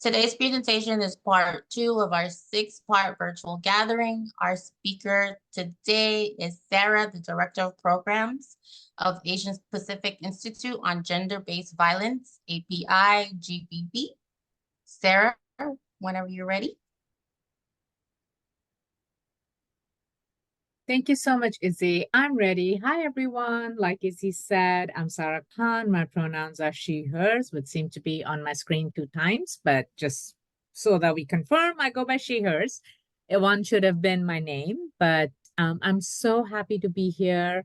Today's presentation is part 2 of our 6-part virtual gathering. Our speaker today is Sarah, the Director of Programs of Asian Pacific Institute on Gender-Based Violence, API GBV. Sarah, whenever you're ready. Thank you so much, Izzy. I'm ready. Hi, everyone. Like Izzy said, I'm Sarah Khan. My pronouns are she, hers, which seem to be on my screen 2 times, but just so that we confirm, I go by she, hers. One should have been my name, but I'm so happy to be here.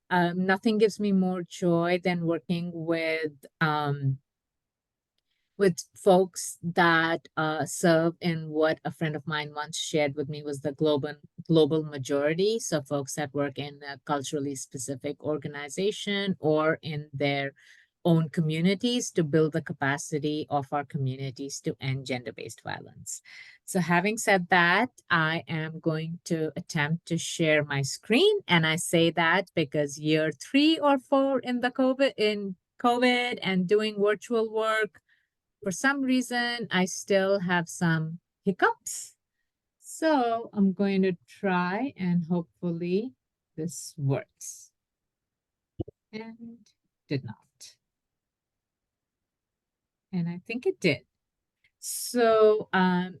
Nothing gives me more joy than working with folks that serve in what a friend of mine once shared with me was the global majority. So folks that work in a culturally specific organization or in their own communities to build the capacity of our communities to end gender-based violence. So having said that, I am going to attempt to share my screen. And I say that because year 3 or 4 in COVID and doing virtual work, for some reason, I still have some hiccups. So I'm going to try and hopefully this works. And did not. And I think it did. So, Caminar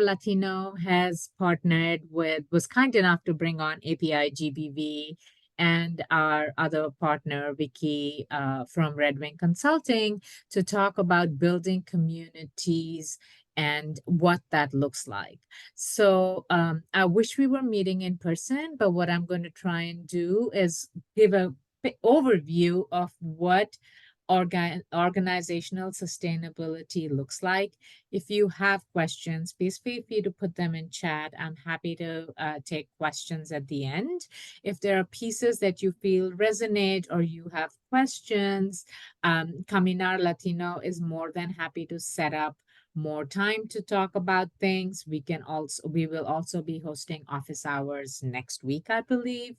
Latino has partnered was kind enough to bring on API GBV and our other partner, Vicky, from Red Wing Consulting, to talk about building communities and what that looks like. So I wish we were meeting in person, but what I'm going to try and do is give a overview of what organizational sustainability looks like. If you have questions, please feel free to put them in chat. I'm happy to take questions at the end. If there are pieces that you feel resonate or you have questions, Caminar Latino is more than happy to set up more time to talk about things. We will also be hosting office hours next week, I believe.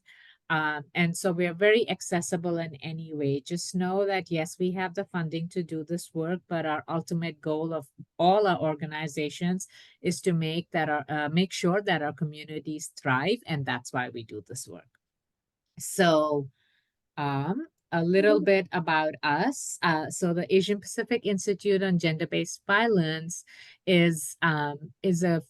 And so we are very accessible in any way. Just know that, yes, we have the funding to do this work, but our ultimate goal of all our organizations is to make sure that our communities thrive. And that's why we do this work. So a little bit about us. So the Asian Pacific Institute on Gender-Based Violence is a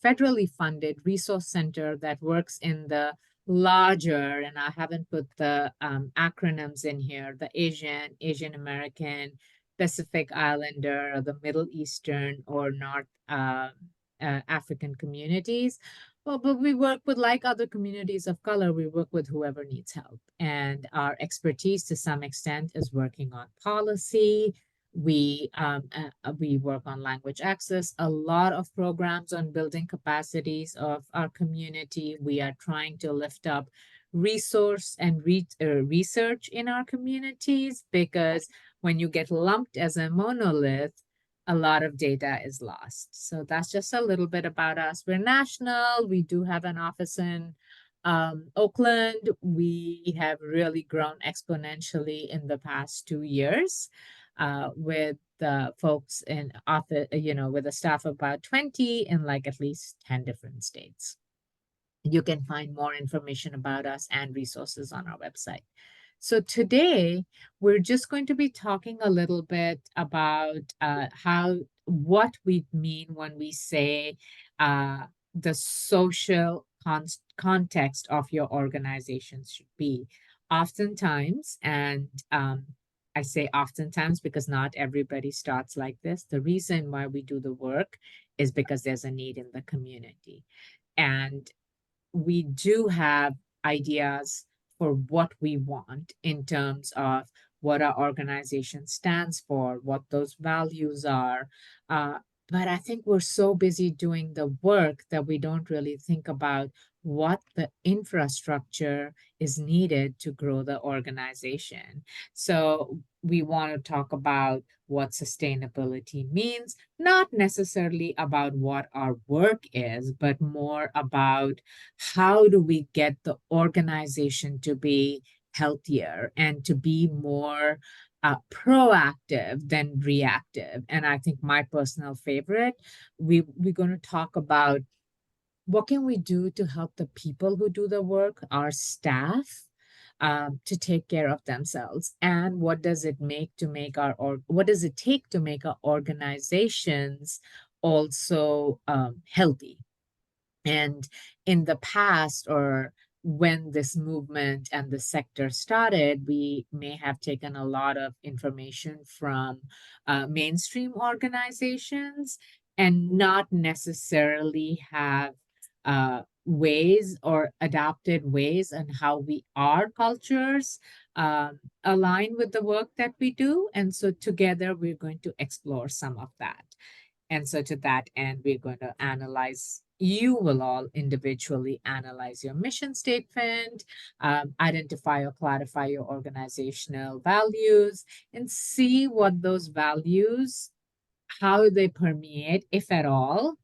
federally funded resource center that works in the larger, and I haven't put the acronyms in here, the Asian American, Pacific Islander, or the Middle Eastern or North African communities. Well, but we work with, like other communities of color, we work with whoever needs help. And our expertise to some extent is working on policy. We work on language access, a lot of programs on building capacities of our community. We are trying to lift up resource and research in our communities, because when you get lumped as a monolith, a lot of data is lost. So that's just a little bit about us. We're national. We do have an office in Oakland. We have really grown exponentially in the past 2 years with the folks in office, with a staff of about 20 in like at least 10 different states. You can find more information about us and resources on our website. So today, we're just going to be talking a little bit about what we mean when we say the social context of your organization should be. Oftentimes, and I say oftentimes because not everybody starts like this. The reason why we do the work is because there's a need in the community. And we do have ideas for what we want in terms of what our organization stands for, what those values are. But I think we're so busy doing the work that we don't really think about what the infrastructure is needed to grow the organization. So we want to talk about what sustainability means, not necessarily about what our work is, but more about how do we get the organization to be healthier and to be more proactive than reactive. And I think my personal favorite, we're going to talk about what can we do to help the people who do the work, our staff, to take care of themselves, and what does it make to make or what does it take to make our organizations also healthy. And in the past, or when this movement and the sector started, we may have taken a lot of information from mainstream organizations and not necessarily have ways or adapted ways on how our cultures align with the work that we do. And so together we're going to explore some of that. And so to that end, we're going to analyze, you will all individually analyze your mission statement, identify or clarify your organizational values, and see what those values, how they permeate, if at all,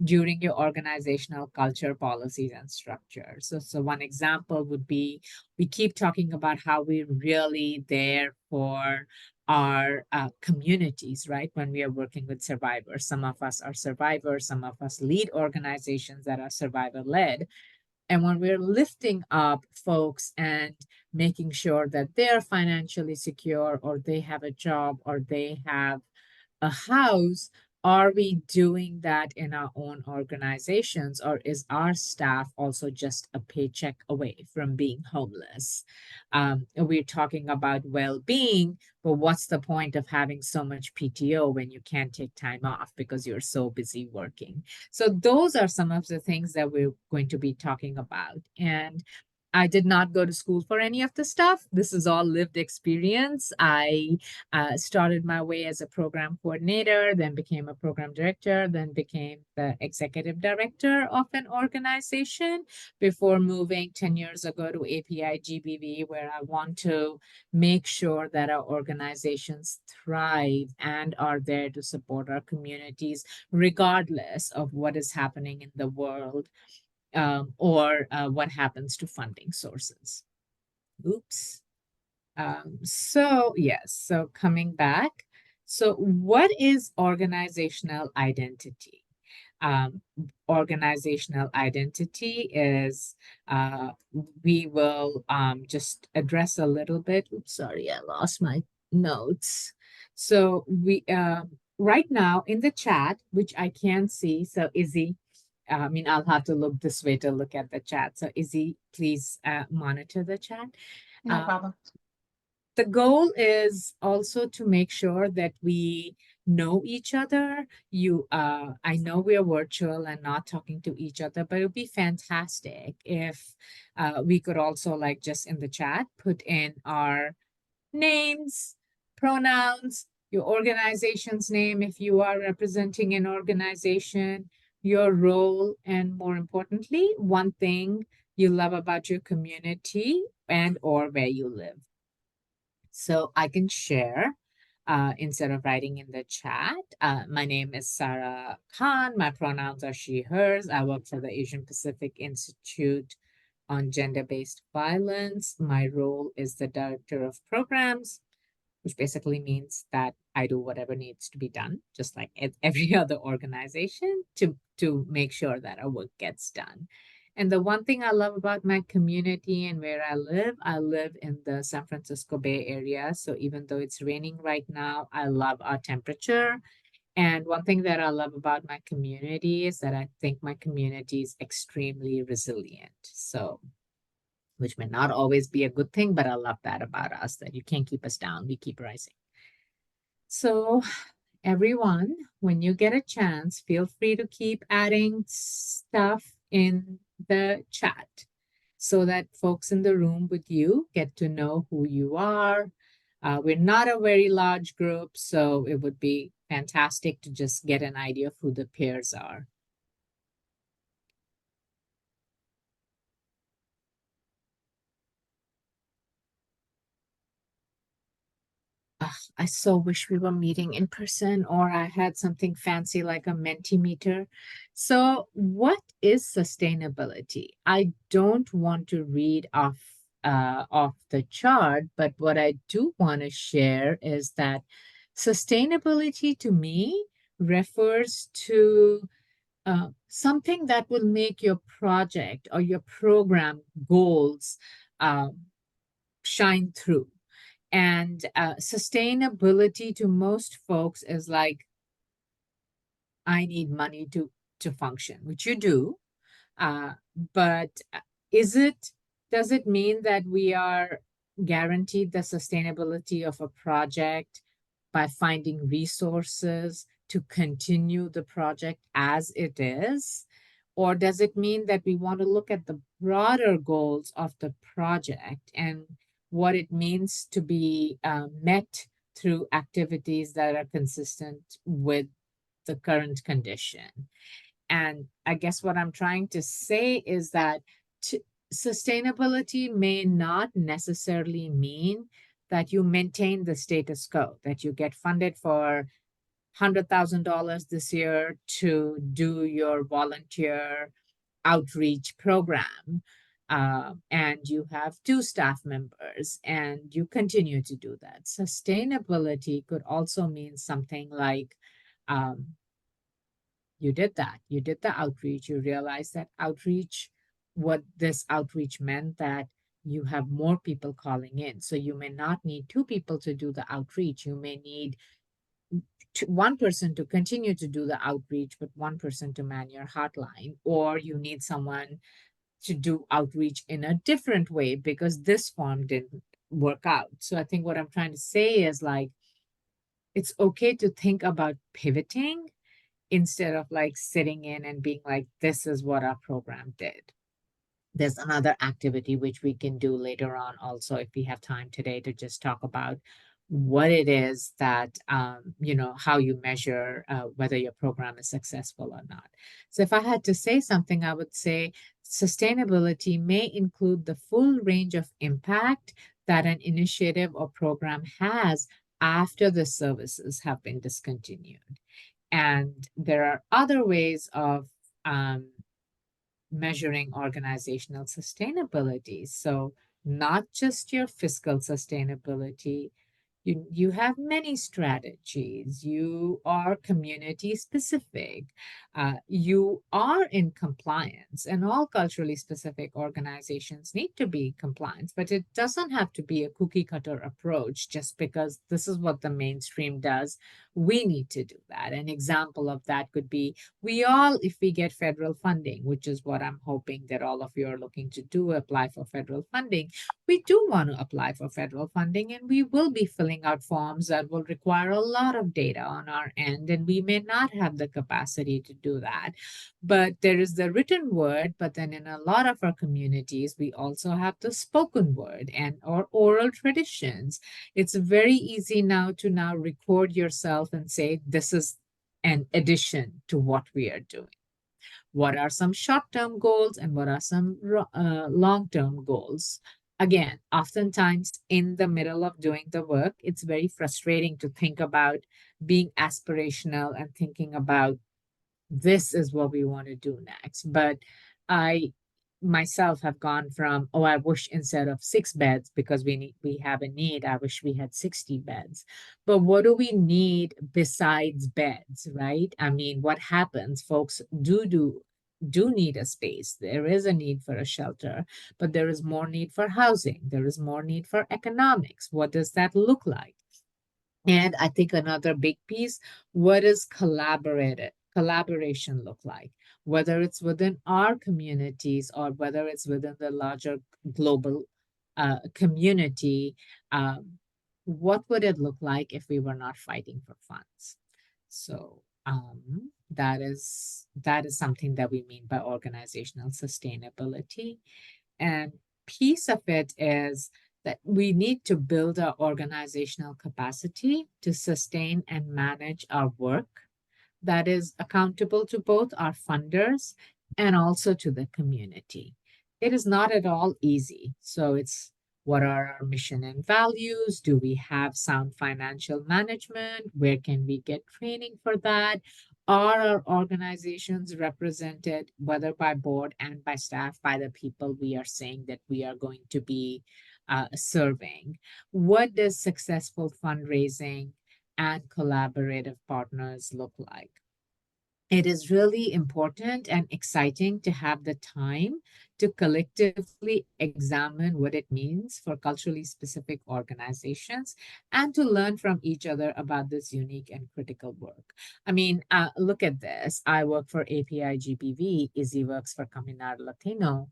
during your organizational culture, policies, and structure. So one example would be, we keep talking about how we're really there for our communities, right? When we are working with survivors, some of us are survivors, some of us lead organizations that are survivor led. And when we're lifting up folks and making sure that they're financially secure, or they have a job, or they have a house, are we doing that in our own organizations, or is our staff also just a paycheck away from being homeless? We're talking about well-being, but what's the point of having so much PTO when you can't take time off because you're so busy working? So those are some of the things that we're going to be talking about. And I did not go to school for any of this stuff. This is all lived experience. I started my way as a program coordinator, then became a program director, then became the executive director of an organization before moving 10 years ago to API GBV, where I want to make sure that our organizations thrive and are there to support our communities, regardless of what is happening in the world, or what happens to funding sources. Oops. So yes, so coming back. So what is organizational identity? Organizational identity is, we will just address a little bit. Oops, sorry, I lost my notes. So we right now in the chat, which I can see, so Izzy, I mean, I'll have to look this way to look at the chat. So Izzy, please monitor the chat. No problem. The goal is also to make sure that we know each other. I know we are virtual and not talking to each other, but it would be fantastic if we could also, like, just in the chat, put in our names, pronouns, your organization's name if you are representing an organization, your role, and more importantly, one thing you love about your community and or where you live. So I can share instead of writing in the chat. My name is Sarah Khan. My pronouns are she, hers. I work for the Asian Pacific Institute on Gender-Based Violence. My role is the Director of Programs, which basically means that I do whatever needs to be done, just like every other organization, to make sure that our work gets done. And the one thing I love about my community and where I live in the San Francisco Bay Area. So even though it's raining right now, I love our temperature. And one thing that I love about my community is that I think my community is extremely resilient. So, which may not always be a good thing, but I love that about us, that you can't keep us down, we keep rising. So everyone, when you get a chance, feel free to keep adding stuff in the chat so that folks in the room with you get to know who you are. We're not a very large group, so it would be fantastic to just get an idea of who the peers are. I so wish we were meeting in person, or I had something fancy like a Mentimeter. So what is sustainability? I don't want to read off off the chart, but what I do want to share is that sustainability to me refers to something that will make your project or your program goals um, shine through. And sustainability to most folks is like, I need money to function, which you do. Uh, but is it, does it mean that we are guaranteed the sustainability of a project by finding resources to continue the project as it is? Or does it mean that we want to look at the broader goals of the project and what it means to be met through activities that are consistent with the current condition? And I guess what I'm trying to say is that sustainability may not necessarily mean that you maintain the status quo, that you get funded for $100,000 this year to do your volunteer outreach program. And you have two staff members and you continue to do that. Sustainability could also mean something like um, you did that. You did the outreach. You realized that outreach, what this outreach meant that you have more people calling in. So you may not need two people to do the outreach. You may need one person to continue to do the outreach, but one person to man your hotline, or you need someone to do outreach in a different way because this form didn't work out. So I think what I'm trying to say is like, it's okay to think about pivoting instead of like sitting in and being like, this is what our program did. There's another activity which we can do later on also if we have time today to just talk about what it is that how you measure whether your program is successful or not. So if I had to say something, I would say sustainability may include the full range of impact that an initiative or program has after the services have been discontinued. And there are other ways of measuring organizational sustainability. So, not just your fiscal sustainability, you have many strategies. You are community specific. You are in compliance, and all culturally specific organizations need to be compliant, but it doesn't have to be a cookie cutter approach just because this is what the mainstream does. We need to do that. An example of that could be we all, if we get federal funding, which is what I'm hoping that all of you are looking to do, apply for federal funding. We do want to apply for federal funding, and we will be filling out forms that will require a lot of data on our end, and we may not have the capacity to do that. But there is the written word, but then in a lot of our communities, we also have the spoken word and or oral traditions. It's very easy now to now record yourself and say, this is an addition to what we are doing. What are some short-term goals and what are some long-term goals? Again, oftentimes in the middle of doing the work, it's very frustrating to think about being aspirational and thinking about this is what we want to do next. But I myself have gone from, oh, I wish instead of 6 beds because we have a need, I wish we had 60 beds. But what do we need besides beds, right? I mean, what happens? Folks do need a space. There is a need for a shelter, but there is more need for housing. There is more need for economics. What does that look like? And I think another big piece, what does collaboration look like? Whether it's within our communities or whether it's within the larger global community, what would it look like if we were not fighting for funds? So that is something that we mean by organizational sustainability. And piece of it is that we need to build our organizational capacity to sustain and manage our work that is accountable to both our funders and also to the community. It is not at all easy. So it's what are our mission and values? Do we have sound financial management? Where can we get training for that? Are our organizations represented, whether by board and by staff, by the people we are saying that we are going to be serving? What does successful fundraising and collaborative partners look like? It is really important and exciting to have the time to collectively examine what it means for culturally specific organizations and to learn from each other about this unique and critical work. I mean, look at this. I work for API GBV, Izzy works for Caminar Latino.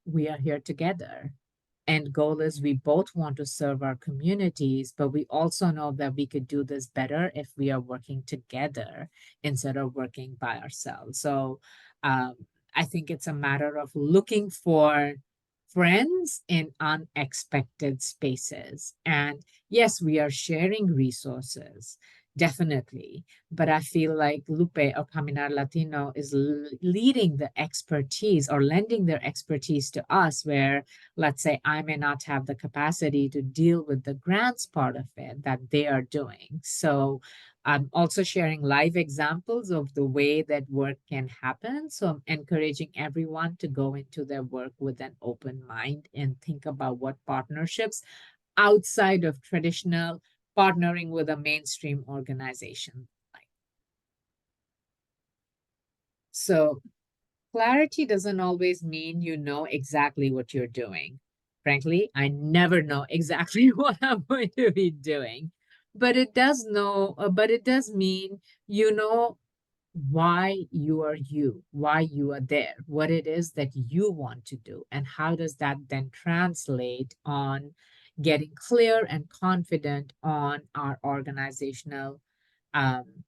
We are here together. End goal is we both want to serve our communities, but we also know that we could do this better if we are working together instead of working by ourselves. So um, I think it's a matter of looking for friends in unexpected spaces. And yes, we are sharing resources, definitely. But I feel like Lupe or Caminar Latino is leading the expertise or lending their expertise to us, where let's say I may not have the capacity to deal with the grants part of it that they are doing. So I'm also sharing live examples of the way that work can happen. So I'm encouraging everyone to go into their work with an open mind and think about what partnerships outside of traditional partnering with a mainstream organization like. So clarity doesn't always mean you know exactly what you're doing. Frankly, I never know exactly what I'm going to be doing. But it does mean you know why why you are there, what it is that you want to do, and how does that then translate on getting clear and confident on our organizational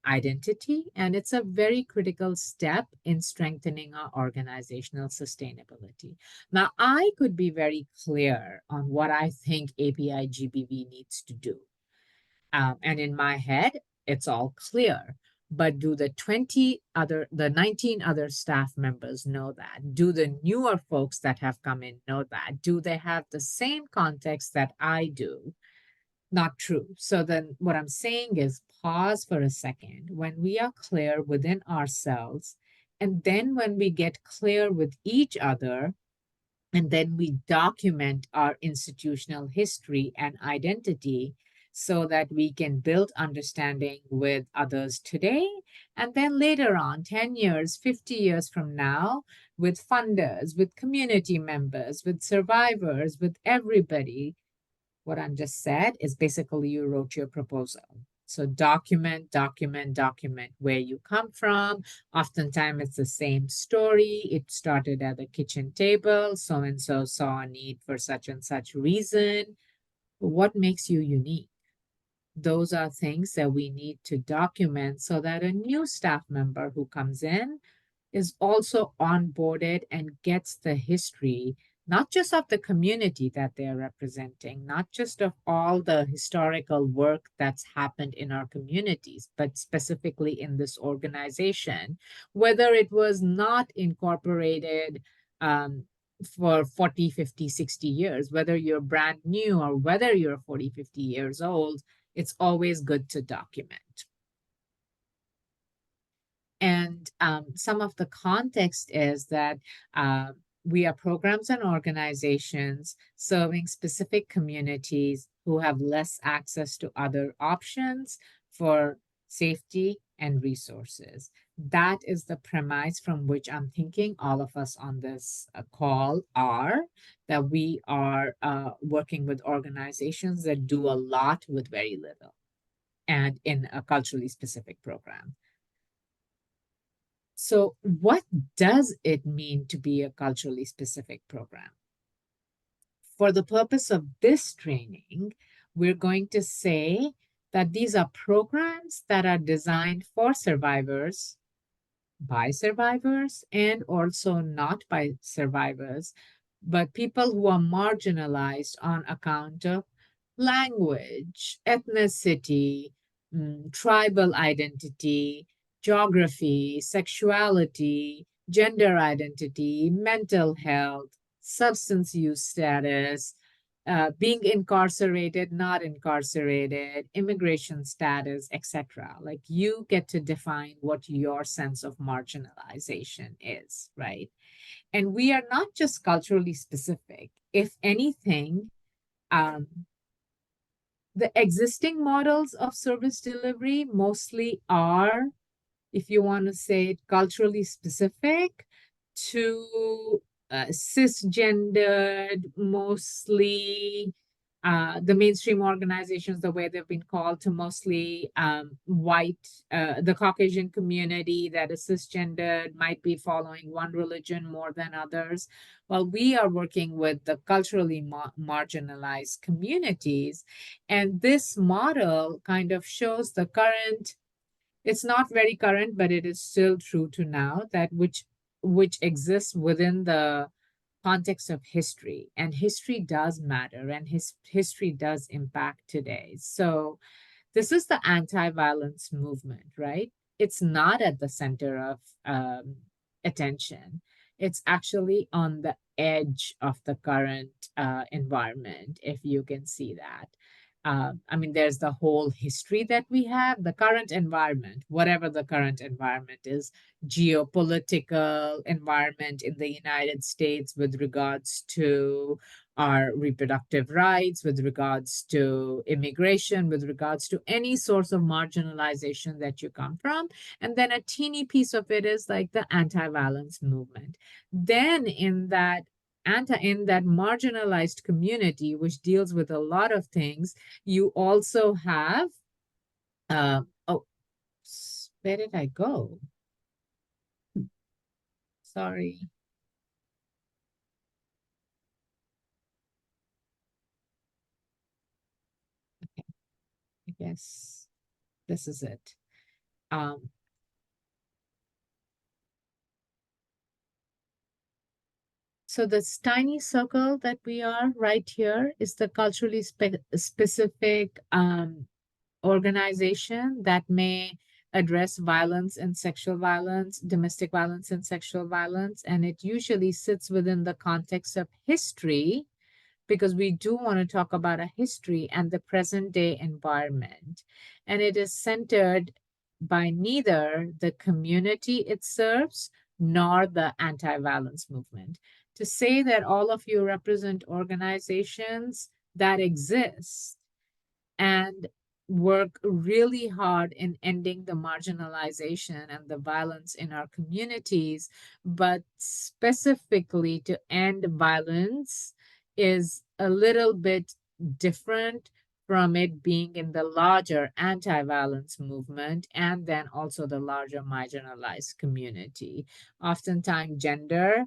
identity. And it's a very critical step in strengthening our organizational sustainability. Now, I could be very clear on what I think API GBV needs to do. And in my head, it's all clear. But do the 19 other staff members know that? Do the newer folks that have come in know that? Do they have the same context that I do? Not true. So then what I'm saying is pause for a second. When we are clear within ourselves, and then when we get clear with each other, and then we document our institutional history and identity so that we can build understanding with others today. And then later on, 10 years, 50 years from now, with funders, with community members, with survivors, with everybody, what I'm just said is basically you wrote your proposal. So document where you come from. Oftentimes it's the same story. It started at a kitchen table. So and so saw a need for such and such reason. What makes you unique? Those are things that we need to document so that a new staff member who comes in is also onboarded and gets the history, not just of the community that they're representing, not just of all the historical work that's happened in our communities, but specifically in this organization, whether it was not incorporated for 40, 50, 60 years, whether you're brand new or whether you're 40, 50 years old, it's always good to document. And some of the context is that we are programs and organizations serving specific communities who have less access to other options for safety and resources. That is the premise from which I'm thinking all of us on this call are, that we are working with organizations that do a lot with very little and in a culturally specific program. So, what does it mean to be a culturally specific program? For the purpose of this training, we're going to say that these are programs that are designed for survivors, by survivors, and also not by survivors, but people who are marginalized on account of language, ethnicity, tribal identity, geography, sexuality, gender identity, mental health, substance use status, being incarcerated, not incarcerated, immigration status, etc. Like you get to define what your sense of marginalization is, right? And we are not just culturally specific. If anything, um, the existing models of service delivery mostly are, if you want to say it, culturally specific to cisgendered, mostly the mainstream organizations, the way they've been called, to mostly white, the Caucasian community that is cisgendered, might be following one religion more than others. Well, we are working with the culturally marginalized communities. And this model kind of shows the current, it's not very current, but it is still true to now, that which exists within the context of history. And history does matter, and history does impact today. So this is the anti-violence movement, right? It's not at the center of attention. It's actually on the edge of the current environment, if you can see that. I mean, there's the whole history that we have, the current environment, whatever the current environment is, geopolitical environment in the United States with regards to our reproductive rights, with regards to immigration, with regards to any source of marginalization that you come from. And then a teeny piece of it is like the anti-violence movement. Then in that marginalized community, which deals with a lot of things, you also have oh, where did I go? Sorry. Okay, I guess this is it. Um, so this tiny circle that we are right here is the culturally specific organization that may address violence and sexual violence, domestic violence and sexual violence, and it usually sits within the context of history, because we do want to talk about a history and the present day environment. And it is centered by neither the community it serves nor the anti violence movement. To say that all of you represent organizations that exist and work really hard in ending the marginalization and the violence in our communities, but specifically to end violence is a little bit different from it being in the larger anti-violence movement and then also the larger marginalized community. Oftentimes, gender,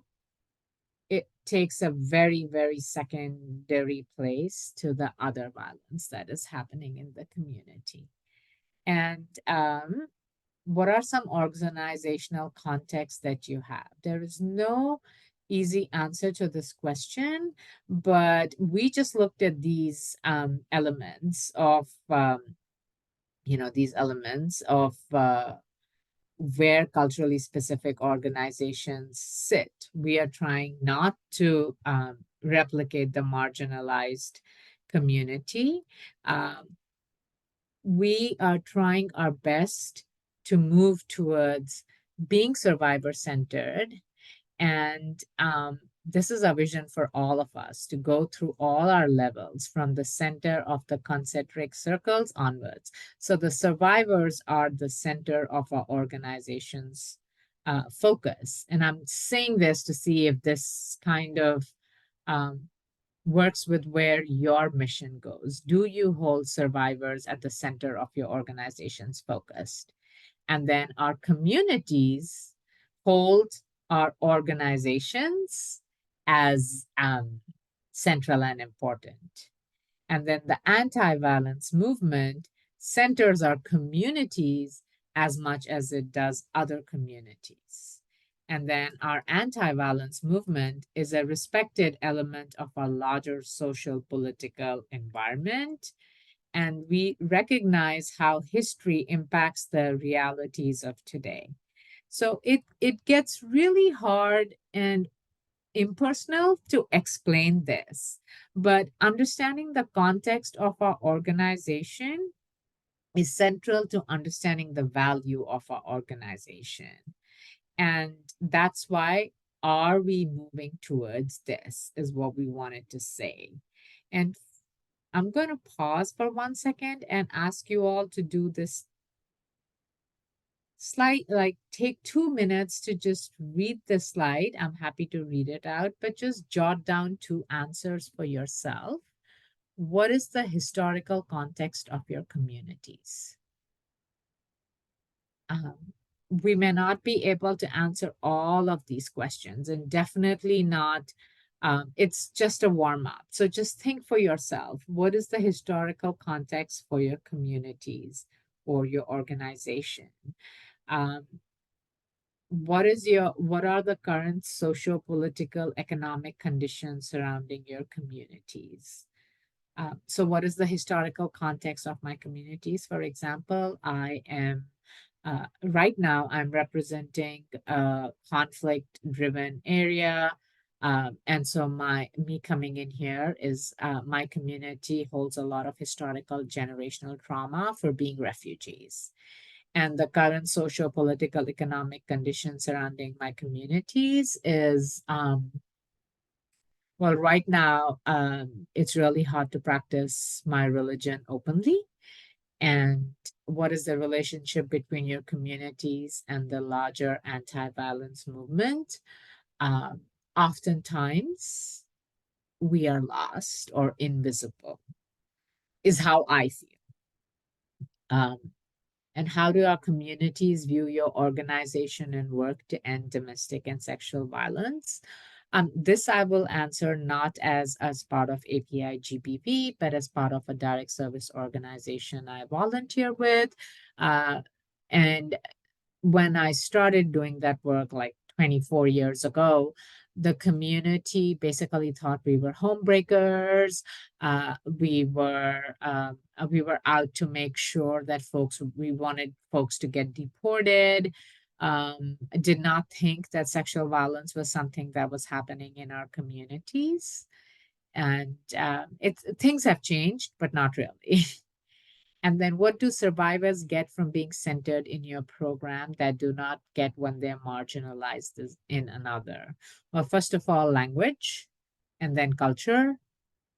it takes a very, very secondary place to the other violence that is happening in the community. And what are some organizational contexts that you have? There is no easy answer to this question, but we just looked at these elements of, these elements of where culturally specific organizations sit. We are trying not to replicate the marginalized community. We are trying our best to move towards being survivor centered. And this is a vision for all of us to go through all our levels from the center of the concentric circles onwards. So the survivors are the center of our organization's focus. And I'm saying this to see if this kind of works with where your mission goes. Do you hold survivors at the center of your organization's focus? And then our communities hold our organizations as central and important. And then the anti-violence movement centers our communities as much as it does other communities. And then our anti-violence movement is a respected element of our larger social political environment. And we recognize how history impacts the realities of today. So it gets really hard and impersonal to explain this, but understanding the context of our organization is central to understanding the value of our organization. And that's why are we moving towards this is what we wanted to say. And I'm going to pause for 1 second and ask you all to do this slide, like take 2 minutes to just read the slide. I'm happy to read it out, but just jot down 2 answers for yourself. What is the historical context of your communities? Um, we may not be able to answer all of these questions, and definitely not. It's just a warm up. So just think for yourself, what is the historical context for your communities or your organization? Um, what are the current social, political, economic conditions surrounding your communities? So what is the historical context of my communities? For example, I am right now I'm representing a conflict-driven area. And so me coming in here is my community holds a lot of historical generational trauma for being refugees. And the current social, political, economic conditions surrounding my communities is well, right now, it's really hard to practice my religion openly. And what is the relationship between your communities and the larger anti-violence movement? Um, Oftentimes, we are lost or invisible, is how I feel. Um, and how do our communities view your organization and work to end domestic and sexual violence? This I will answer not as part of API GPV, but as part of a direct service organization I volunteer with. And when I started doing that work like 24 years ago, the community basically thought we were homebreakers. We were out to make sure that we wanted folks to get deported. Did not think that sexual violence was something that was happening in our communities. And things have changed, but not really. And then what do survivors get from being centered in your program that do not get when they're marginalized in another? Well, first of all, language, and then culture.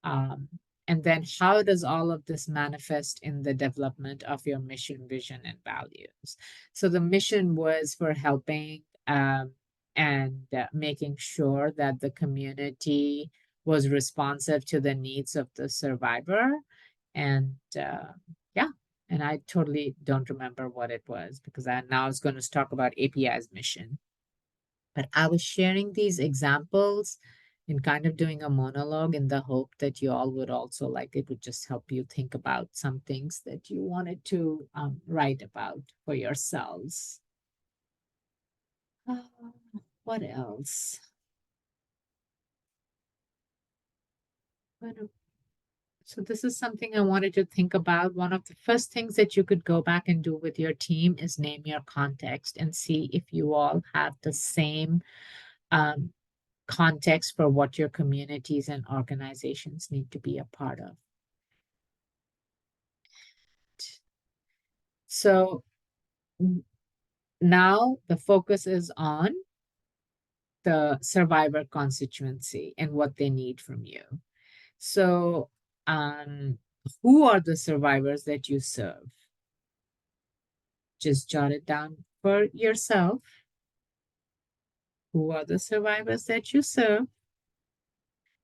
Um, and then how does all of this manifest in the development of your mission, vision, and values? So the mission was for helping and making sure that the community was responsive to the needs of the survivor. And yeah, and I totally don't remember what it was because I now was going to talk about API's mission. But I was sharing these examples and kind of doing a monologue in the hope that you all would also like it would just help you think about some things that you wanted to write about for yourselves. Uh, what else? So this is something I wanted to think about. One of the first things that you could go back and do with your team is name your context and see if you all have the same um, context for what your communities and organizations need to be a part of. So now the focus is on the survivor constituency and what they need from you. So, who are the survivors that you serve? Just jot it down for yourself. Who are the survivors that you serve?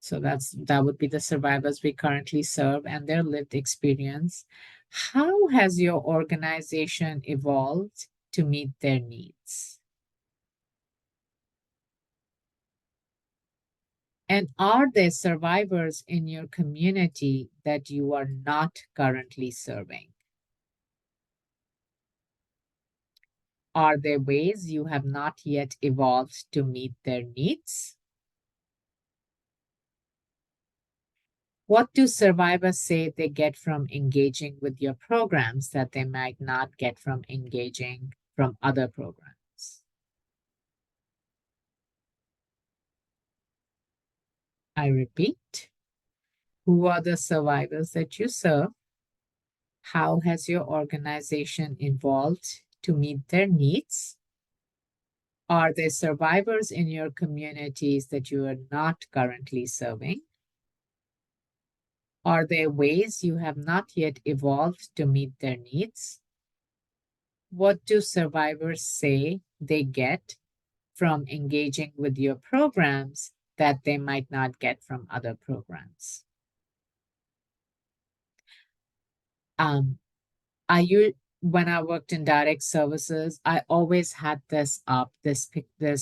So that would be the survivors we currently serve and their lived experience. How has your organization evolved to meet their needs? And are there survivors in your community that you are not currently serving? Are there ways you have not yet evolved to meet their needs? What do survivors say they get from engaging with your programs that they might not get from engaging from other programs? I repeat, who are the survivors that you serve? How has your organization evolved to meet their needs? Are there survivors in your communities that you are not currently serving? Are there ways you have not yet evolved to meet their needs? What do survivors say they get from engaging with your programs that they might not get from other programs? Um, when I worked in direct services, I always had this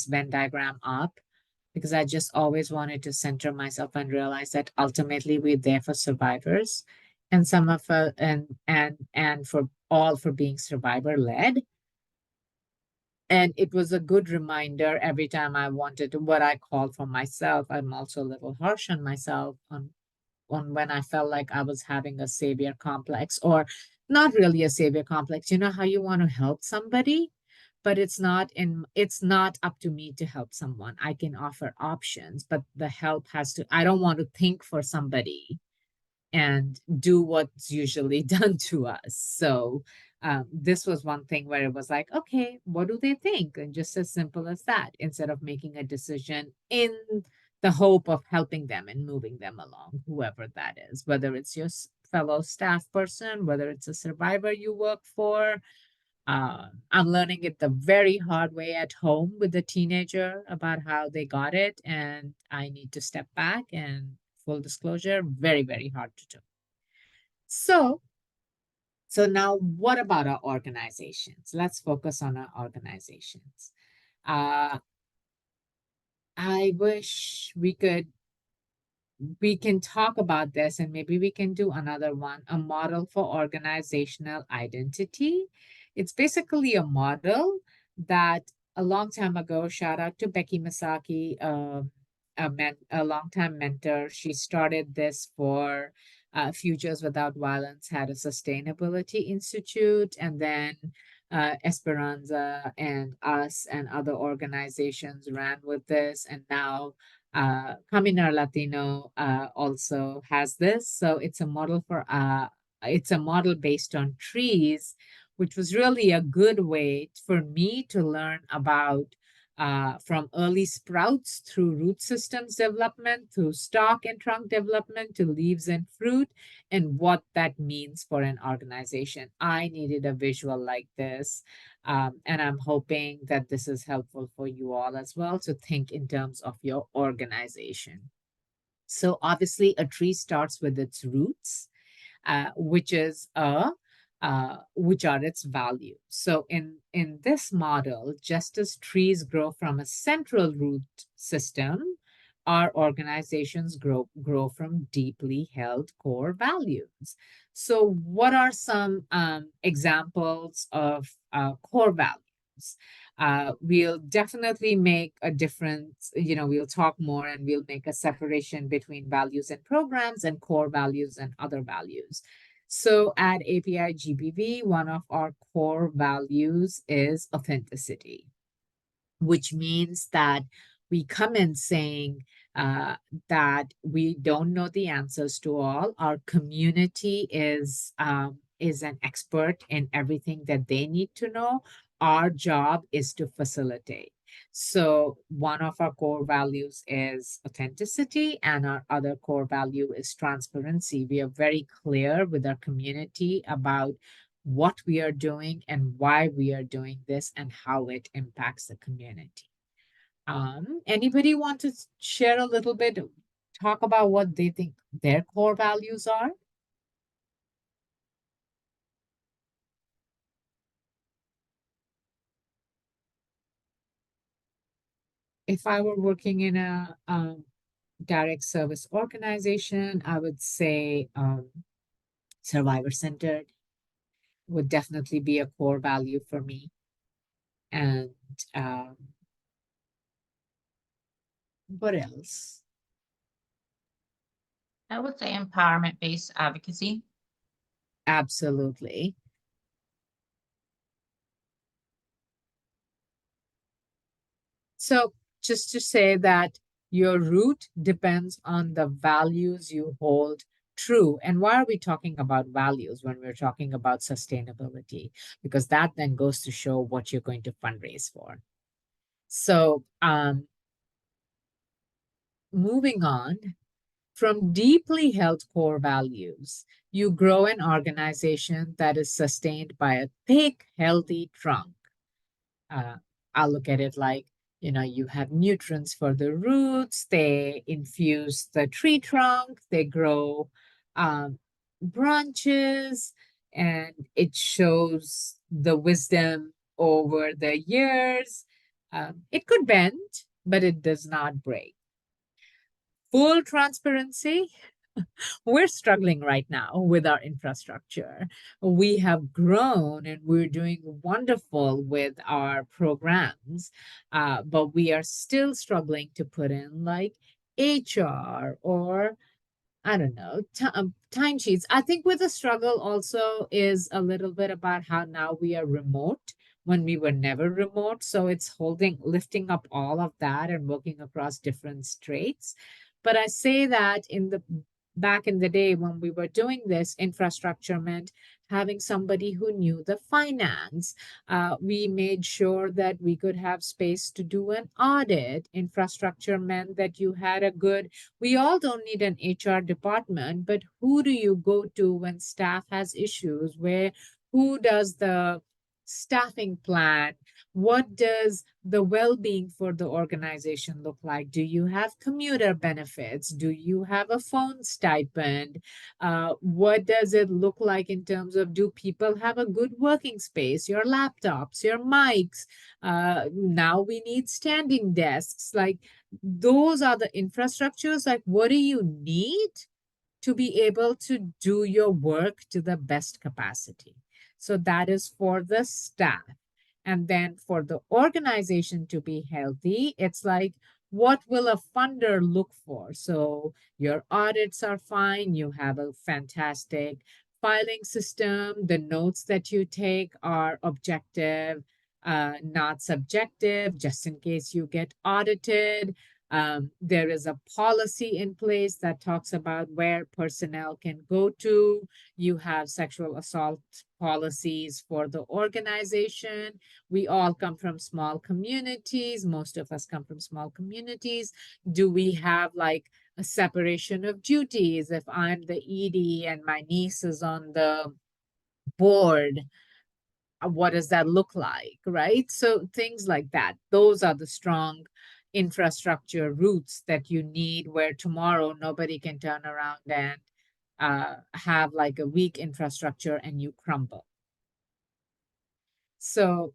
Venn diagram up, because I just always wanted to center myself and realize that ultimately we're there for survivors, and some of and for all for being survivor led. And it was a good reminder every time I wanted to, what I call for myself. I'm also a little harsh on myself on when I felt like I was having a savior complex, or not really a savior complex. You know how you want to help somebody, but it's not up to me to help someone. I can offer options, but the help has to, I don't want to think for somebody and do what's usually done to us. So this was one thing where it was like, okay, what do they think? And just as simple as that, instead of making a decision in the hope of helping them and moving them along, whoever that is, whether it's your fellow staff person, whether it's a survivor you work for. I'm learning it the very hard way at home with the teenager about how they got it, and I need to step back and full disclosure, very, very hard to do. So, so now what about our organizations? Let's focus on our organizations. Uh, I wish we can talk about this, and maybe we can do another one, a model for organizational identity. It's basically a model that a long time ago, shout out to Becky Masaki, a longtime mentor. She started this for Futures Without Violence, had a sustainability institute, and then Esperanza and us and other organizations ran with this, and now Caminar Latino also has this. So it's a model based on trees, which was really a good way for me to learn about from early sprouts through root systems development, through stalk and trunk development to leaves and fruit, and what that means for an organization. I needed a visual like this. And I'm hoping that this is helpful for you all as well to think in terms of your organization. So, obviously, a tree starts with its roots, which are its values. So in this model, just as trees grow from a central root system, our organizations grow from deeply held core values. So what are some examples of core values? We'll definitely make a difference. We'll talk more and we'll make a separation between values and programs and core values and other values. So at API GBV, one of our core values is authenticity, which means that we come in saying that we don't know the answers to all. Our community is an expert in everything that they need to know. Our job is to facilitate. So one of our core values is authenticity, and our other core value is transparency. We are very clear with our community about what we are doing and why we are doing this and how it impacts the community. Anybody want to share a little bit, talk about what they think their core values are? If I were working in a direct service organization, I would say survivor centered would definitely be a core value for me. And what else? I would say empowerment-based advocacy. Absolutely. So just to say that Your root depends on the values you hold true. And why are we talking about values when we're talking about sustainability? Because that then goes to show what you're going to fundraise for. So, moving on, from deeply held core values, you grow an organization that is sustained by a thick, healthy trunk. uh, I'll look at it like, you have nutrients for the roots, they infuse the tree trunk, they grow um, branches, and it shows the wisdom over the years. It could bend, but it does not break. Full transparency, we're struggling right now with our infrastructure. We have grown and we're doing wonderful with our programs, but we are still struggling to put in like HR or I don't know, timesheets. I think with the struggle also is a little bit about how now we are remote when we were never remote. So it's lifting up all of that and working across different straits. But I say that back in the day when we were doing this, infrastructure meant having somebody who knew the finance. We made sure that we could have space to do an audit. Infrastructure meant that you had a good, we all don't need an HR department, but who do you go to when staff has issues? Who does the staffing plan? What does the well-being for the organization look like? Do you have commuter benefits? Do you have a phone stipend? What does it look like in terms of, do people have a good working space? Your laptops, your mics. Now we need standing desks. Like, those are the infrastructures. Like, what do you need to be able to do your work to the best capacity? So that is for the staff. And then for the organization to be healthy, it's like, what will a funder look for? So your audits are fine, you have a fantastic filing system, the notes that you take are objective, not subjective, just in case you get audited. There is a policy in place that talks about where personnel can go to. You have sexual assault policies for the organization. We all come from small communities. Most of us come from small communities. Do we have like a separation of duties? If I'm the ED and my niece is on the board, what does that look like, right? So things like that. Those are the strong infrastructure roots that you need, where tomorrow nobody can turn around and have like a weak infrastructure and you crumble. So,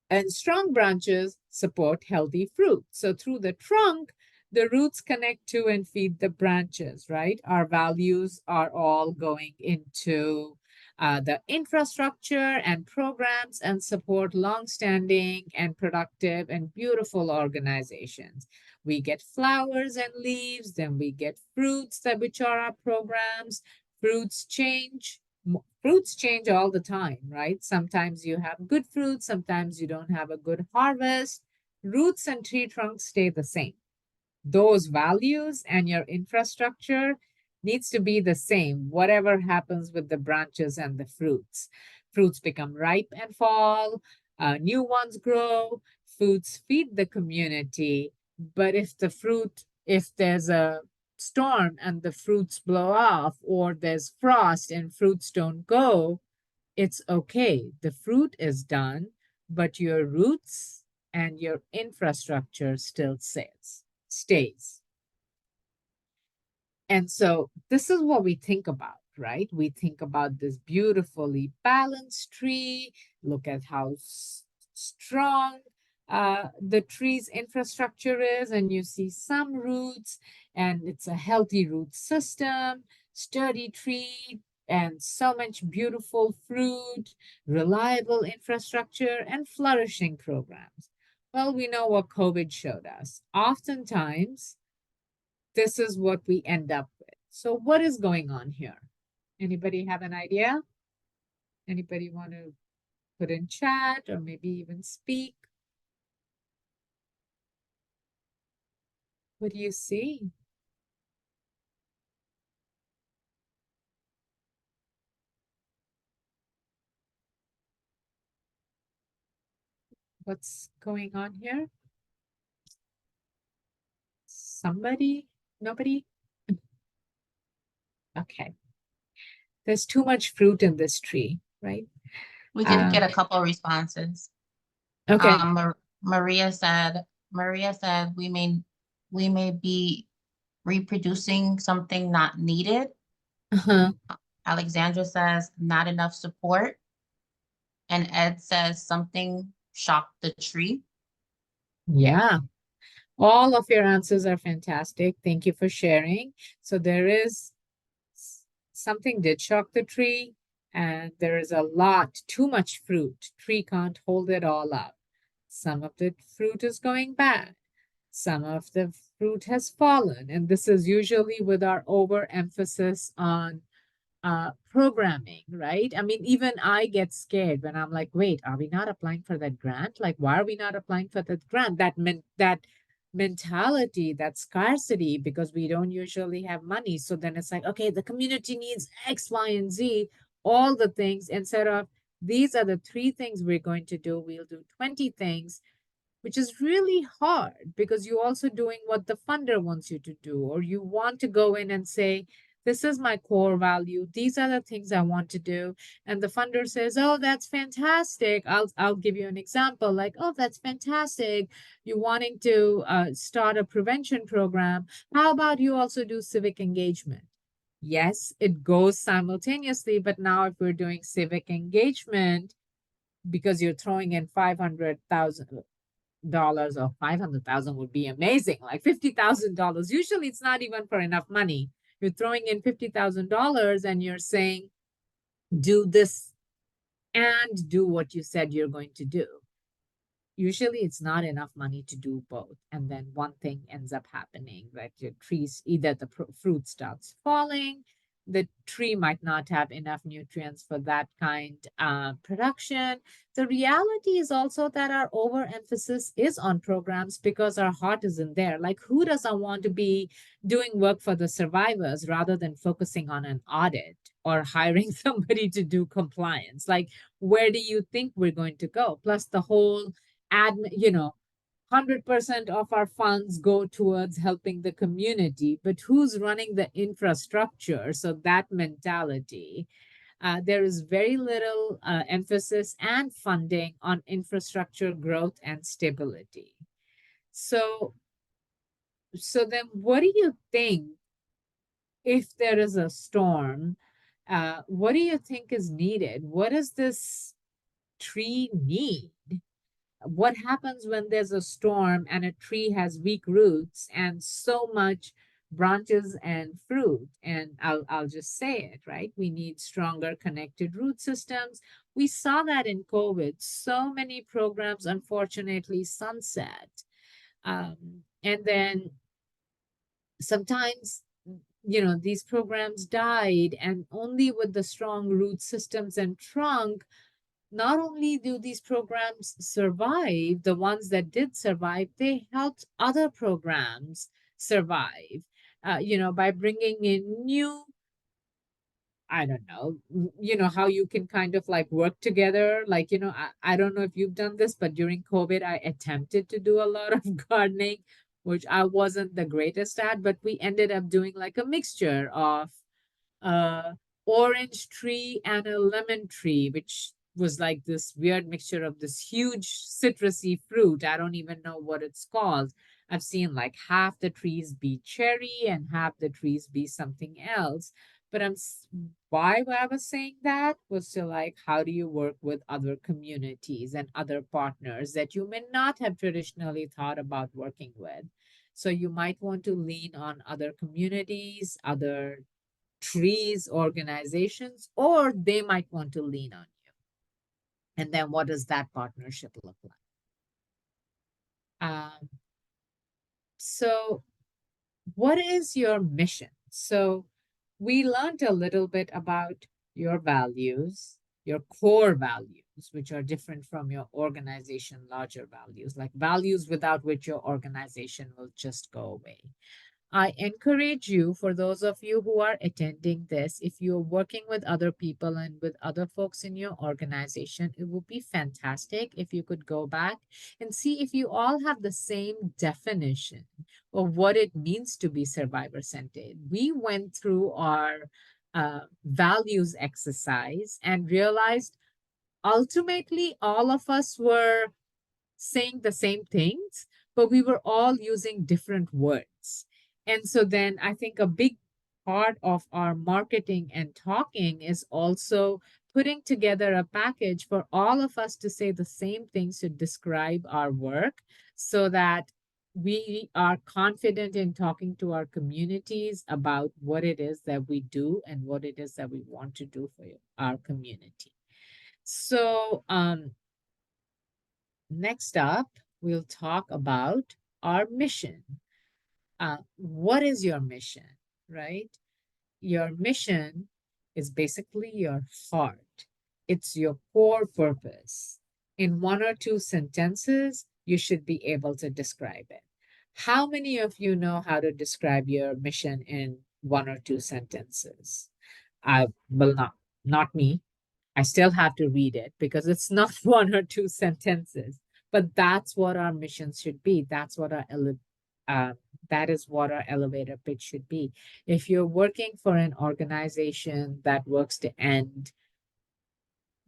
and strong branches support healthy fruit. So through the trunk, the roots connect to and feed the branches, right? Our values are all going into the infrastructure and programs and support longstanding and productive and beautiful organizations. We get flowers and leaves, then we get fruits, that which are our programs. Fruits change, fruits change all the time, right? Sometimes you have good fruits, sometimes you don't have a good harvest. Roots and tree trunks stay the same. Those values and your infrastructure needs to be the same, whatever happens with the branches and the fruits. Fruits become ripe and fall, new ones grow, fruits feed the community. But if there's a storm and the fruits blow off, or there's frost and fruits don't go, it's okay. The fruit is done, but your roots and your infrastructure still stays. And so this is what we think about, right? We think about this beautifully balanced tree. Look at how strong the tree's infrastructure is, and you see some roots, and it's a healthy root system, sturdy tree, and so much beautiful fruit, reliable infrastructure, and flourishing programs. Well, we know what COVID showed us. Oftentimes, this is what we end up with. So what is going on here? Anybody have an idea? Anybody want to put in chat or maybe even speak? What do you see? What's going on here? Somebody? Nobody? Okay. There's too much fruit in this tree, right? We did Um, get a couple of responses. okay. Maria said we may be reproducing something not needed. Uh-huh. Alexandra says not enough support. And Ed says something shocked the tree. Yeah. All of your answers are fantastic. Thank you for sharing. So there is something did shock the tree, and there is a lot, too much fruit. Tree can't hold it all up. Some of the fruit is going bad. Some of the fruit has fallen. And this is usually with our overemphasis on programming, right? I mean, even I get scared when I'm like, wait, are we not applying for that grant? Like, why are we not applying for that grant? That mentality, that scarcity, because we don't usually have money. So then it's like, okay, the community needs X, Y, and Z, all the things instead of these are the three things we're going to do. We'll do 20 things, which is really hard because you're also doing what the funder wants you to do, or you want to go in and say, this is my core value. These are the things I want to do. And the funder says, oh, that's fantastic. I'll give you an example like, oh, that's fantastic. You're wanting to start a prevention program. How about you also do civic engagement? Yes, it goes simultaneously, but now if we're doing civic engagement, because you're throwing in 500,000 dollars or 500,000 would be amazing, like $50,000. Usually it's not even for enough money. You're throwing in $50,000 and you're saying, do this and do what you said you're going to do. Usually it's not enough money to do both. And then one thing ends up happening, right? Your trees, either the fruit starts falling, the tree might not have enough nutrients for that kind production. The reality is also that our overemphasis is on programs because our heart isn't there. Like, who doesn't want to be doing work for the survivors rather than focusing on an audit or hiring somebody to do compliance? Like, where do you think we're going to go? Plus, the whole admin, 100% of our funds go towards helping the community, but who's running the infrastructure? So that mentality, there is very little emphasis and funding on infrastructure growth and stability. So, so then what do you think if there is a storm? What do you think is needed? What does this tree need? What happens when there's a storm and a tree has weak roots and so much branches and fruit? And I'll just say it, right? We need stronger connected root systems. We saw that in COVID. So many programs unfortunately sunset. And then sometimes these programs died, and only with the strong root systems and trunk, not only do these programs survive, the ones that did survive, they helped other programs survive, by bringing in new, I don't know, how you can kind of like work together. Like, I don't know if you've done this, but during COVID, I attempted to do a lot of gardening, which I wasn't the greatest at, but we ended up doing like a mixture of uh orange tree and a lemon tree, which was like this weird mixture of this huge citrusy fruit. I don't even know what it's called. I've seen like half the trees be cherry and half the trees be something else. But why I was saying that was to like, how do you work with other communities and other partners that you may not have traditionally thought about working with? So you might want to lean on other communities, other trees, organizations, or they might want to lean on you. And then what does that partnership look like? So, what is your mission? So, we learned a little bit about your values. your core values, which are different from your organization larger values, like values without which your organization will just go away. I encourage you, for those of you who are attending this, if you're working with other people and with other folks in your organization, it would be fantastic if you could go back and see if you all have the same definition of what it means to be survivor centered. We went through our values exercise and realized ultimately all of us were saying the same things, but we were all using different words. And so then I think a big part of our marketing and talking is also putting together a package for all of us to say the same things to describe our work so that we are confident in talking to our communities about what it is that we do and what it is that we want to do for our community. So, next up, we'll talk about our mission. What is your mission, right? Your mission is basically your heart, it's your core purpose. In one or two sentences, you should be able to describe it. How many of you know how to describe your mission in one or two sentences? I will not me. I still have to read it because it's not one or two sentences. But that's what our mission should be. Uh, that is what our elevator pitch should be. If you're working for an organization that works to end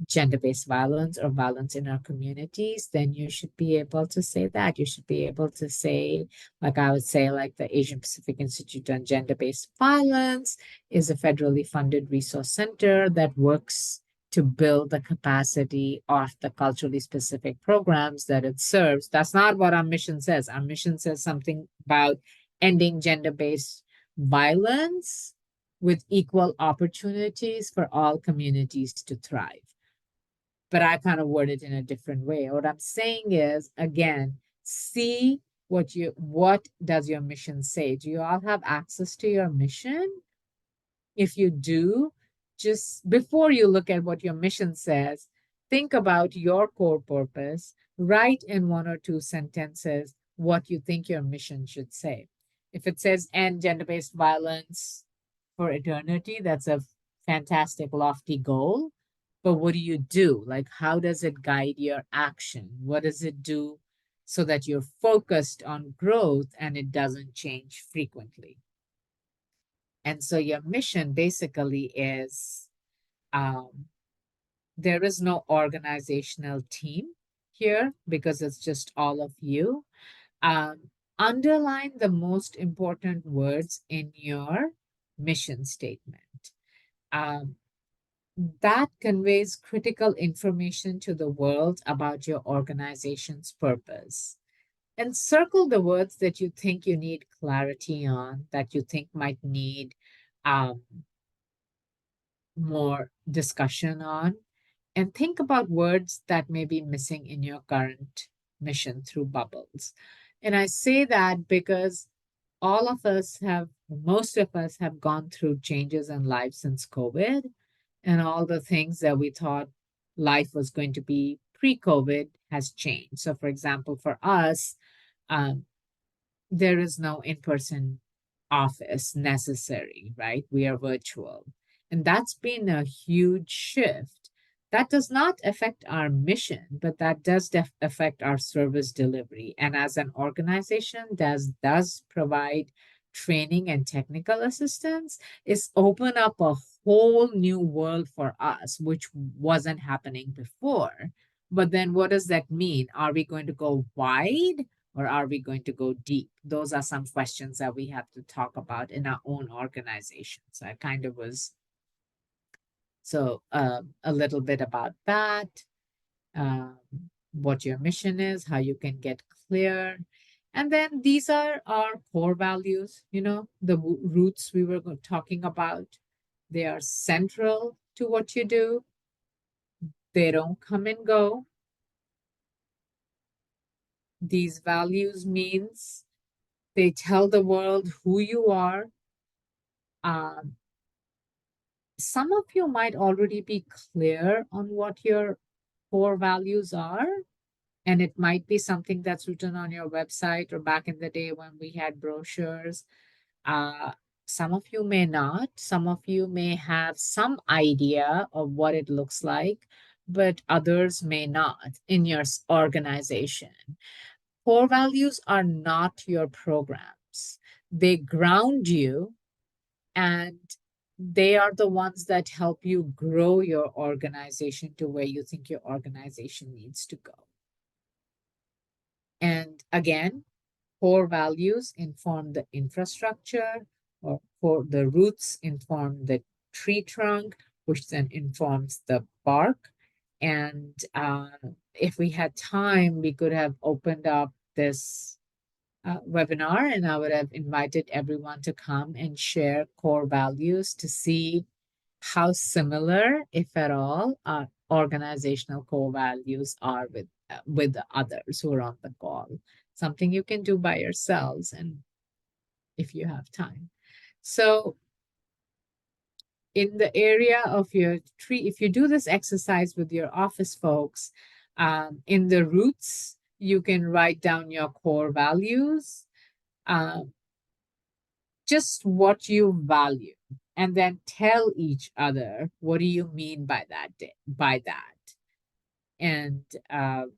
gender-based violence or violence in our communities, then you should be able to say that. You should be able to say, like I would say, like the Asian Pacific Institute on Gender-Based Violence is a federally funded resource center that works to build the capacity of the culturally specific programs that it serves. That's not what our mission says. Our mission says something about ending gender-based violence with equal opportunities for all communities to thrive, but I kind of word it in a different way. What I'm saying is, again, see what does your mission say? Do you all have access to your mission? If you do, just before you look at what your mission says, think about your core purpose, write in one or two sentences what you think your mission should say. If it says end gender-based violence for eternity, that's a fantastic, lofty goal. But what do you do? Like, how does it guide your action? What does it do so that you're focused on growth and it doesn't change frequently? And so your mission basically is there is no organizational team here because it's just all of you. Underline the most important words in your mission statement. Um, that conveys critical information to the world about your organization's purpose. And circle the words that you think you need clarity on, that you think might need um, more discussion on. And think about words that may be missing in your current mission through bubbles. And I say that because most of us have gone through changes in life since COVID, and all the things that we thought life was going to be pre-COVID has changed. So, for example, for us, um, there is no in-person office necessary, right? We are virtual. And that's been a huge shift. That does not affect our mission, but that does affect our service delivery. And as an organization that does provide training and technical assistance, is open up a whole new world for us, which wasn't happening before. But then what does that mean? Are we going to go wide or are we going to go deep? Those are some questions that we have to talk about in our own organizations. I kind of was a little bit about that, um, what your mission is, how you can get clear. And then these are our core values, the roots we were talking about. They are central to what you do. They don't come and go. These values means they tell the world who you are. Um, Some of you might already be clear on what your core values are, and it might be something that's written on your website or back in the day when we had brochures. Uh, some of you may not. Some of you may have some idea of what it looks like, but others may not in your organization. Core values are not your programs. They ground you, and they are the ones that help you grow your organization to where you think your organization needs to go. And again, core values inform the infrastructure, or for the roots inform the tree trunk, which then informs the bark. And if we had time, we could have opened up this webinar, and I would have invited everyone to come and share core values to see how similar, if at all, our organizational core values are with the others who are on the call. Something you can do by yourselves, and if you have time. So in the area of your tree, if you do this exercise with your office folks, in the roots, you can write down your core values. Just what you value, and then tell each other, what do you mean by that. And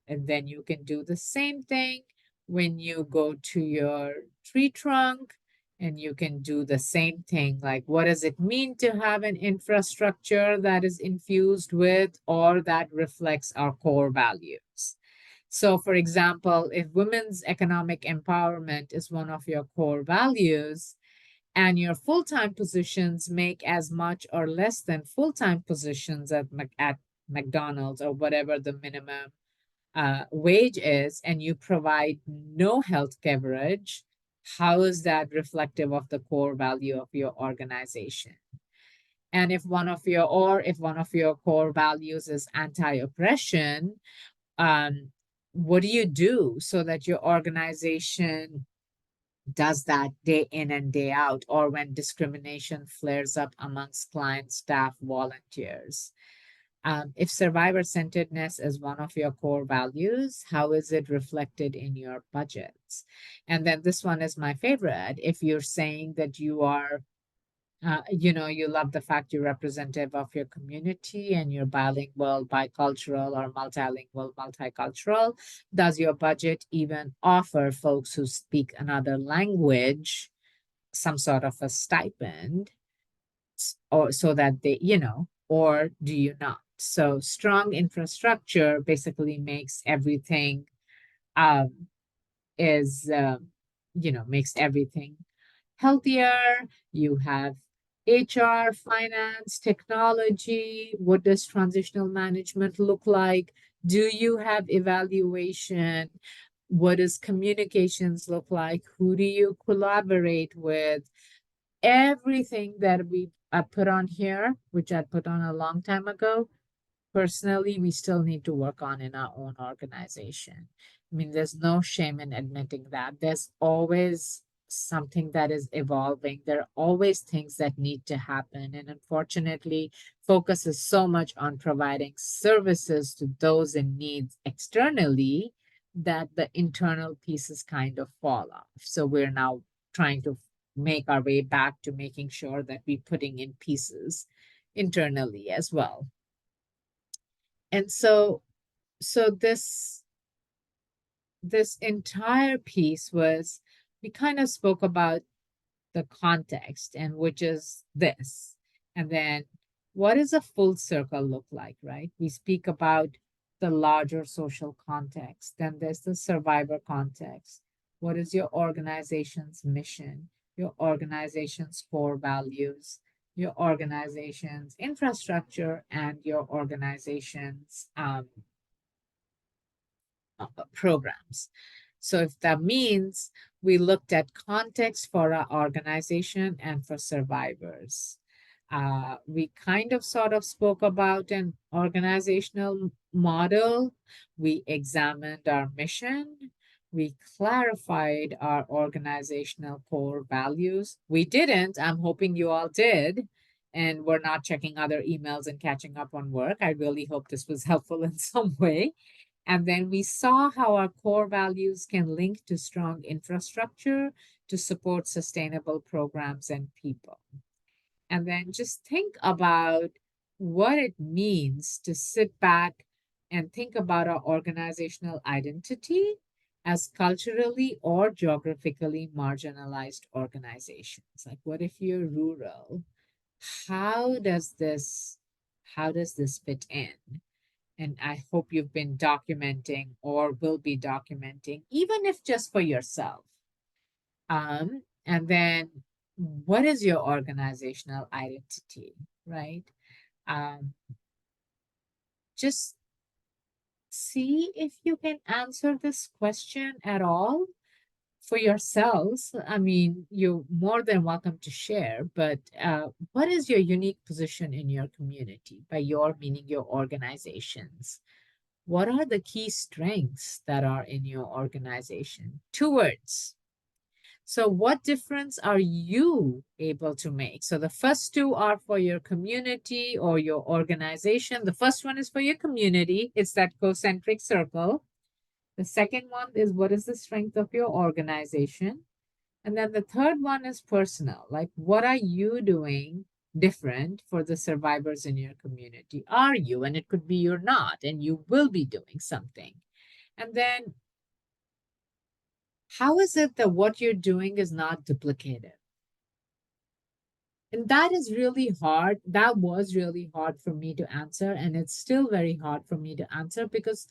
then you can do the same thing when you go to your tree trunk, and you can do the same thing, like, what does it mean to have an infrastructure that is infused with or that reflects our core values? So for example, if women's economic empowerment is one of your core values, and your full-time positions make as much or less than full-time positions at McDonald's or whatever the minimum wage is, and you provide no health coverage, how is that reflective of the core value of your organization? And if one of your core values is anti-oppression, what do you do so that your organization does that day in and day out, or when discrimination flares up amongst clients, staff, volunteers? If survivor centeredness is one of your core values, how is it reflected in your budgets? And then this one is my favorite. If you're saying that you are you love the fact you're representative of your community and you're bilingual, bicultural, or multilingual, multicultural. Does your budget even offer folks who speak another language some sort of a stipend, or so that or do you not? So strong infrastructure basically makes everything um, is makes everything healthier. You have HR, finance, technology. What does transitional management look like? Do you have evaluation? What does communications look like? Who do you collaborate with? Everything that I put on here, which I put on a long time ago, personally, we still need to work on in our own organization. I mean, there's no shame in admitting that. There's always something that is evolving. There are always things that need to happen. And unfortunately, focus is so much on providing services to those in need externally that the internal pieces kind of fall off. So we're now trying to make our way back to making sure that we're putting in pieces internally as well. And so this entire piece was, we kind of spoke about the context, and which is this. And then what does a full circle look like, right? We speak about the larger social context. Then there's the survivor context. What is your organization's mission, your organization's core values, your organization's infrastructure, and your organization's programs? So if that means we looked at context for our organization and for survivors. We kind of sort of spoke about an organizational model. We examined our mission. We clarified our organizational core values. We didn't, I'm hoping you all did. and we're not checking other emails and catching up on work. I really hope this was helpful in some way. And then we saw how our core values can link to strong infrastructure to support sustainable programs and people. And then just think about what it means to sit back and think about our organizational identity as culturally or geographically marginalized organizations. Like, what if you're rural? How does this how does this fit in? And I hope you've been documenting or will be documenting, even if just for yourself. And then what is your organizational identity, right? Um, just see if you can answer this question at all for yourselves. I mean, you're more than welcome to share, but what is your unique position in your community? By your meaning your organizations. What are the key strengths that are in your organization? 2 words. So, what difference are you able to make? So, the first two are for your community or your organization. The first one is for your community, it's that concentric circle. The second one is what is the strength of your organization? And then the third one is personal, like what are you doing different for the survivors in your community? Are you? And it could be you're not, and you will be doing something. And then how is it that what you're doing is not duplicative? And that is really hard. That was really hard for me to answer. And it's still very hard for me to answer because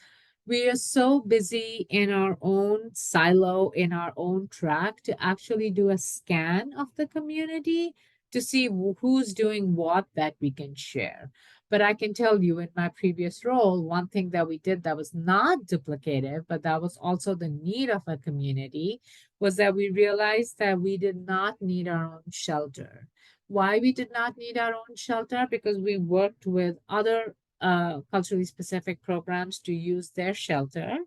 we are so busy in our own silo, in our own track, to actually do a scan of the community to see who's doing what that we can share. But I can tell you in my previous role, one thing that we did that was not duplicative, but that was also the need of a community, was that we realized that we did not need our own shelter. Why we did not need our own shelter? Because we worked with other culturally specific programs to use their shelter.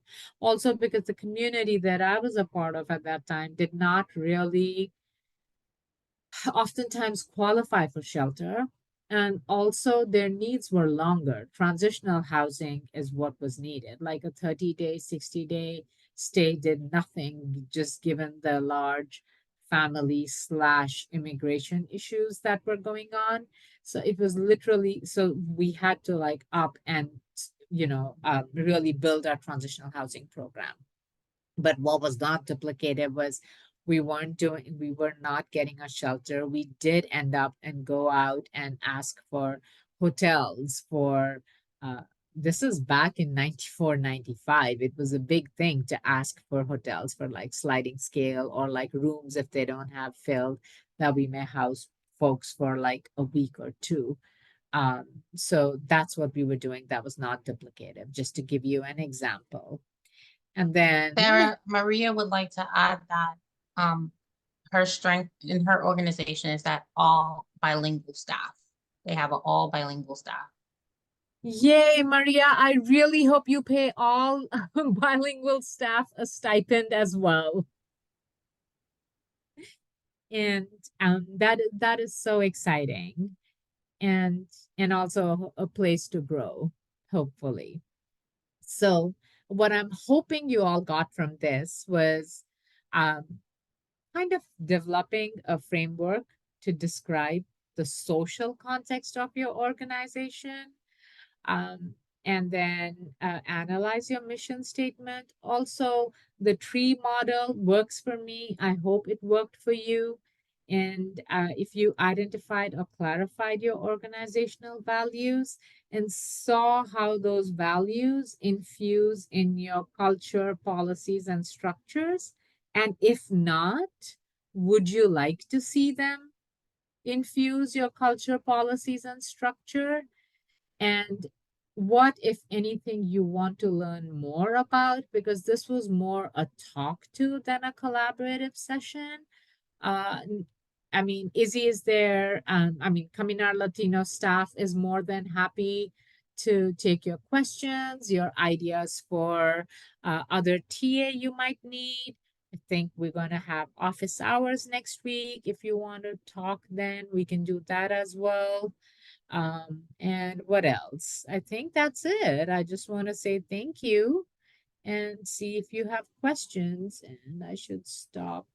Also, because the community that I was a part of at that time did not really oftentimes qualify for shelter. And also, their needs were longer. Transitional housing is what was needed, like a 30-day, 60-day stay did nothing, just given the large family slash immigration issues that were going on. So it was literally, so we had to like up and, really build our transitional housing program. But what was not duplicated was we were not getting a shelter. We did end up and go out and ask for hotels for, uh, this is back in 94, 95. It was a big thing to ask for hotels for like sliding scale or like rooms if they don't have filled that we may house folks for like a week or two. Um, so that's what we were doing. That was not duplicative, just to give you an example. And then Sarah, Maria would like to add that um, her strength in her organization is that all bilingual staff. They have an all bilingual staff. yay, Maria. I really hope you pay all bilingual staff a stipend as well. And that is so exciting and also a place to grow, hopefully. So what I'm hoping you all got from this was um, kind of developing a framework to describe the social context of your organization, um, and then analyze your mission statement. Also, the tree model works for me. I hope it worked for you. And if you identified or clarified your organizational values and saw how those values infuse in your culture, policies, and structures, and if not, would you like to see them infuse your culture, policies, and structure? And what, if anything, you want to learn more about? Because this was more a talk to than a collaborative session. Uh, I mean, Izzy is there. Caminar Latino staff is more than happy to take your questions, your ideas for other TA you might need. think we're going to have office hours next week. If you want to talk, then we can do that as well. And what else? I think that's it. I just want to say thank you and see if you have questions. And I should stop